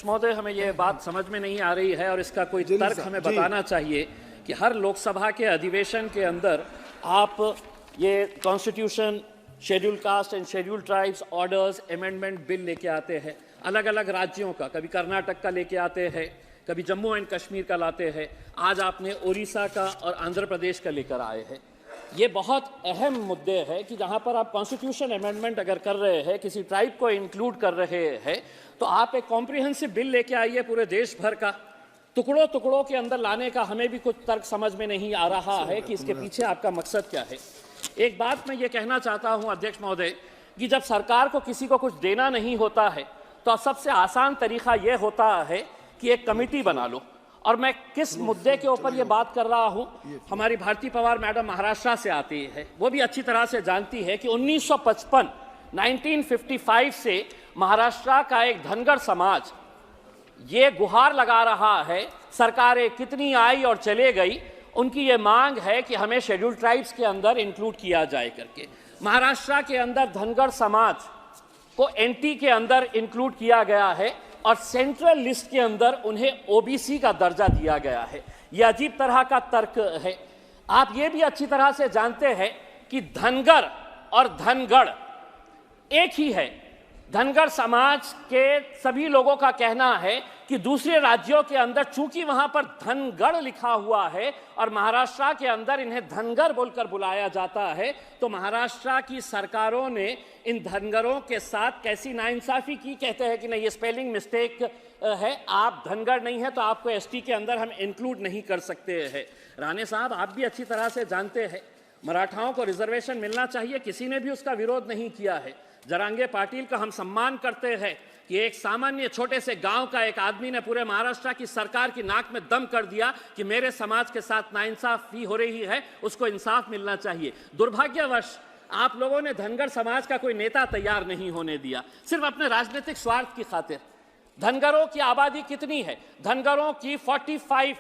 महोदय, हमें ये बात समझ में नहीं आ रही है और इसका कोई तर्क हमें बताना चाहिए कि हर लोकसभा के अधिवेशन के अंदर आप ये constitution, schedule caste and schedule tribes orders amendment bill लेके आते हैं, अलग अलग राज्यों का, कभी कर्नाटक का लेके आते हैं, कभी जम्मू एंड कश्मीर का लाते हैं, आज आपने उड़ीसा का और आंध्र प्रदेश का लेकर आए हैं। ये बहुत अहम मुद्दे हैं कि जहाँ पर आप कॉन्स्टिट्यूशन अमेंडमेंट अगर कर रहे हैं, किसी ट्राइब को इंक्लूड कर रहे हैं, तो आप एक कॉम्प्रिहेंसिव बिल लेके आइए पूरे देश भर का। टुकड़ों टुकड़ों के अंदर लाने का हमें भी कुछ तर्क समझ में नहीं आ रहा है कि इसके पीछे आपका मकसद क्या है। एक बात मैं ये कहना चाहता हूँ अध्यक्ष महोदय कि जब सरकार को किसी को कुछ देना नहीं होता है तो सबसे आसान तरीका ये होता है कि एक कमेटी बना लो। और मैं किस मुद्दे के ऊपर ये बात कर रहा हूँ, हमारी भारती पवार मैडम महाराष्ट्र से आती है, वो भी अच्छी तरह से जानती है कि 1955 से महाराष्ट्र का एक धनगर समाज ये गुहार लगा रहा है, सरकारें कितनी आई और चले गई, उनकी ये मांग है कि हमें शेड्यूल ट्राइब्स के अंदर इंक्लूड किया जाए करके। महाराष्ट्र के अंदर धनगर समाज को एनटी के अंदर इंक्लूड किया गया है और सेंट्रल लिस्ट के अंदर उन्हें ओबीसी का दर्जा दिया गया है। यह अजीब तरह का तर्क है। आप ये भी अच्छी तरह से जानते हैं कि धनगर और धनगढ़ एक ही है। धनगर समाज के सभी लोगों का कहना है कि दूसरे राज्यों के अंदर चूंकि वहां पर धनगढ़ लिखा हुआ है और महाराष्ट्र के अंदर इन्हें धनगर बोलकर बुलाया जाता है, तो महाराष्ट्र की सरकारों ने इन धनगरों के साथ कैसी नाइंसाफी की। कहते हैं कि नहीं, ये स्पेलिंग मिस्टेक है, आप धनगर नहीं है तो आपको एसटी के अंदर हम इंक्लूड नहीं कर सकते हैं। राणे साहब, आप भी अच्छी तरह से जानते हैं मराठाओं को रिजर्वेशन मिलना चाहिए, किसी ने भी उसका विरोध नहीं किया है। जरांगे पाटिल का हम सम्मान करते हैं कि एक सामान्य छोटे से गांव का एक आदमी ने पूरे महाराष्ट्र की सरकार की नाक में दम कर दिया कि मेरे समाज के साथ नाइंसाफी हो रही है, उसको इंसाफ मिलना चाहिए। दुर्भाग्यवश आप लोगों ने धनगर समाज का कोई नेता तैयार नहीं होने दिया, सिर्फ अपने राजनीतिक स्वार्थ की खातिर। धनगरों की आबादी कितनी है? धनगरों की 45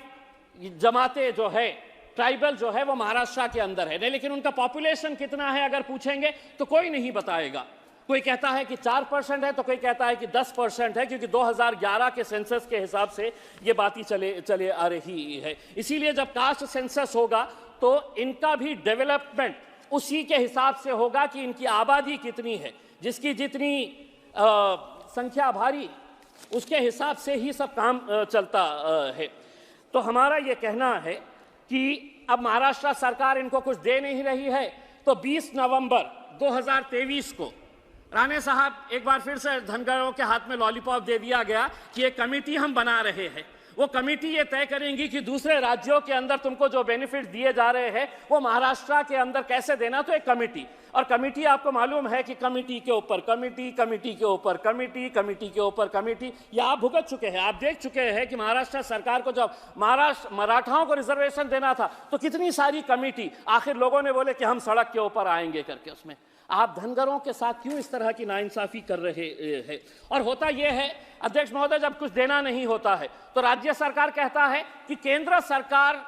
जमातें जो है, ट्राइबल जो है, वो महाराष्ट्र के अंदर है, लेकिन उनका पॉपुलेशन कितना है अगर पूछेंगे तो कोई नहीं बताएगा। कोई कहता है कि 4% है तो कोई कहता है कि 10% है, क्योंकि 2011 के सेंसस के हिसाब से ये बातें चले आ रही है। इसीलिए जब कास्ट सेंसस होगा तो इनका भी डेवलपमेंट उसी के हिसाब से होगा कि इनकी आबादी कितनी है, जिसकी जितनी संख्या भारी उसके हिसाब से ही सब काम चलता है। तो हमारा ये कहना है कि अब महाराष्ट्र सरकार इनको कुछ दे नहीं रही है, तो 20 नवंबर 2023 को राणे साहब एक बार फिर से धनगरों के हाथ में लॉलीपॉप दे दिया गया कि एक कमेटी हम बना रहे हैं। वो कमेटी ये तय करेंगी कि दूसरे राज्यों के अंदर तुमको जो बेनिफिट दिए जा रहे हैं वो महाराष्ट्र के अंदर कैसे देना। तो एक कमेटी, और कमेटी आपको मालूम है कि कमेटी के ऊपर कमेटी, कमेटी के ऊपर कमेटी, कमेटी के ऊपर कमेटी, या आप भुगत चुके हैं। आप देख चुके हैं कि महाराष्ट्र सरकार को जब मराठाओं को रिजर्वेशन देना था तो कितनी सारी कमेटी, आखिर लोगों ने बोले कि हम सड़क के ऊपर आएंगे करके। उसमें आप धनगरों के साथ क्यों इस तरह की नाइंसाफी कर रहे हैं? और होता यह है अध्यक्ष महोदय, जब कुछ देना नहीं होता है तो राज्य सरकार कहता है कि केंद्र सरकार,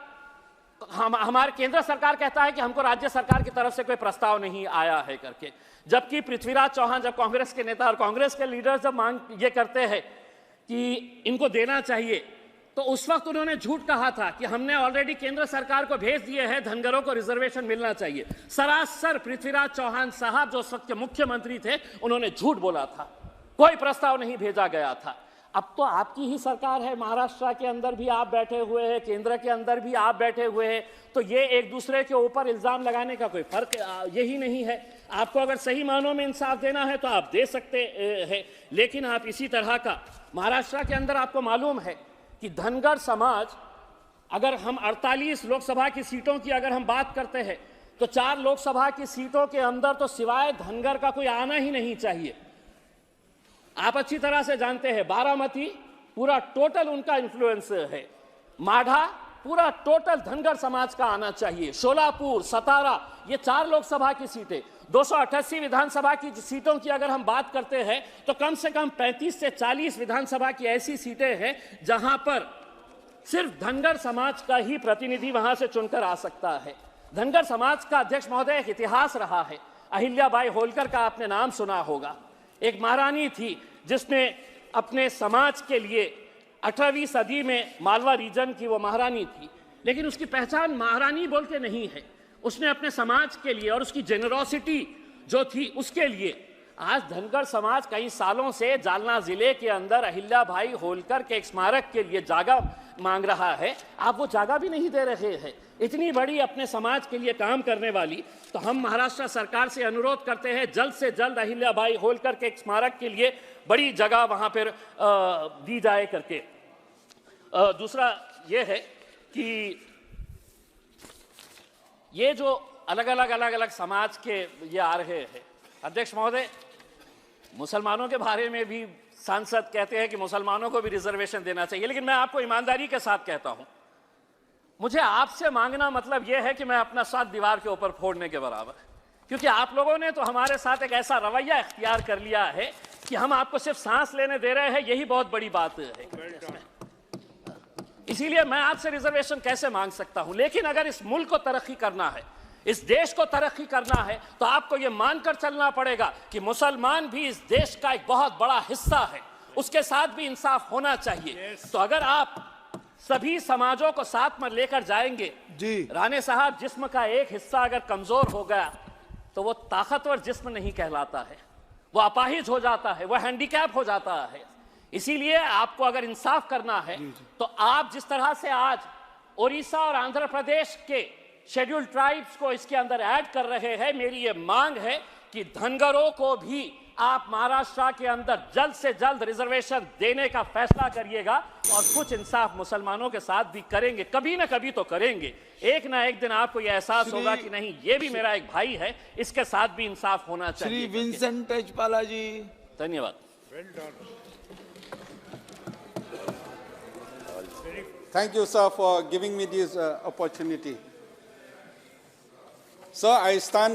हमारे केंद्र सरकार कहता है कि हमको राज्य सरकार की तरफ से कोई प्रस्ताव नहीं आया है करके। जबकि पृथ्वीराज चौहान, जब कांग्रेस के नेता और कांग्रेस के लीडर जब मांग ये करते हैं कि इनको देना चाहिए, तो उस वक्त उन्होंने झूठ कहा था कि हमने ऑलरेडी केंद्र सरकार को भेज दिए हैं, धनगरों को रिजर्वेशन मिलना चाहिए। सरासर पृथ्वीराज चौहान साहब जो उस वक्त के मुख्यमंत्री थे, उन्होंने झूठ बोला था, कोई प्रस्ताव नहीं भेजा गया था। अब तो आपकी ही सरकार है, महाराष्ट्र के अंदर भी आप बैठे हुए हैं, केंद्र के अंदर भी आप बैठे हुए हैं, तो ये एक दूसरे के ऊपर इल्जाम लगाने का कोई फर्क यही नहीं है। आपको अगर सही मानों में इंसाफ देना है तो आप दे सकते हैं, लेकिन आप इसी तरह का महाराष्ट्र के अंदर, आपको मालूम है कि धनगर समाज, अगर हम 48 लोकसभा की सीटों की अगर हम बात करते हैं तो 4 लोकसभा की सीटों के अंदर तो सिवाय धनगर का कोई आना ही नहीं चाहिए। आप अच्छी तरह से जानते हैं बारामती पूरा टोटल उनका इन्फ्लुएंस है, माढ़ा पूरा टोटल धनगर समाज का आना चाहिए, शोलापुर, सतारा, ये 4 लोकसभा की सीटें। 288 विधानसभा की सीटों की अगर हम बात करते हैं तो कम से कम 35 से 40 विधानसभा की ऐसी सीटें हैं जहां पर सिर्फ धनगर समाज का ही प्रतिनिधि वहां से चुनकर आ सकता है। धनगर समाज का अध्यक्ष महोदय एक इतिहास रहा है। अहिल्याबाई होलकर का आपने नाम सुना होगा। एक महारानी थी जिसने अपने समाज के लिए 18वीं सदी में मालवा रीजन की वो महारानी थी, लेकिन उसकी पहचान महारानी बोल के नहीं है। उसने अपने समाज के लिए और उसकी जेनरोसिटी जो थी उसके लिए आज धनगर समाज कई सालों से जालना जिले के अंदर अहिल्याबाई होलकर के एक स्मारक के लिए जगह मांग रहा है। आप वो जगह भी नहीं दे रहे हैं। इतनी बड़ी अपने समाज के लिए काम करने वाली, तो हम महाराष्ट्र सरकार से अनुरोध करते हैं जल्द से जल्द अहिल्याबाई होलकर के एक स्मारक के लिए बड़ी जगह वहां पर दी जाए करके। दूसरा ये है कि ये जो अलग अलग समाज के ये आ रहे हैं, अध्यक्ष महोदय, मुसलमानों के बारे में भी सांसद कहते हैं कि मुसलमानों को भी रिजर्वेशन देना चाहिए, लेकिन मैं आपको ईमानदारी के साथ कहता हूं, मुझे आपसे मांगना मतलब यह है कि मैं अपना साथ दीवार के ऊपर फोड़ने के बराबर, क्योंकि आप लोगों ने तो हमारे साथ एक ऐसा रवैया इख्तियार कर लिया है कि हम आपको सिर्फ सांस लेने दे रहे हैं, यही बहुत बड़ी बात है। इसीलिए मैं आपसे रिजर्वेशन कैसे मांग सकता हूं, लेकिन अगर इस मुल्क को तरक्की करना है, इस देश को तरक्की करना है, तो आपको यह मानकर चलना पड़ेगा कि मुसलमान भी इस देश का एक बहुत बड़ा हिस्सा है, उसके साथ भी इंसाफ होना चाहिए। तो अगर आप सभी समाजों को साथ में लेकर जाएंगे जी। राणे साहब, जिस्म का एक हिस्सा अगर कमजोर हो गया तो वो ताकतवर जिस्म नहीं कहलाता है, वो अपाहिज हो जाता है, वो हैंडीकैप हो जाता है। इसीलिए आपको अगर इंसाफ करना है तो आप जिस तरह से आज ओडिशा और आंध्र प्रदेश के शेड्यूल्ड ट्राइब्स को इसके अंदर ऐड कर रहे हैं, मेरी ये मांग है कि धनगरों को भी आप महाराष्ट्र के अंदर जल्द से जल्द रिजर्वेशन देने का फैसला करिएगा, और कुछ इंसाफ मुसलमानों के साथ भी करेंगे, कभी ना कभी तो करेंगे। एक ना एक दिन आपको यह एहसास होगा कि नहीं, ये भी मेरा एक भाई है, इसके साथ भी इंसाफ होना चाहिए। श्री विंसेंट एचपाला जी, धन्यवाद। Thank you, sir, for giving me this opportunity. Sir, I stand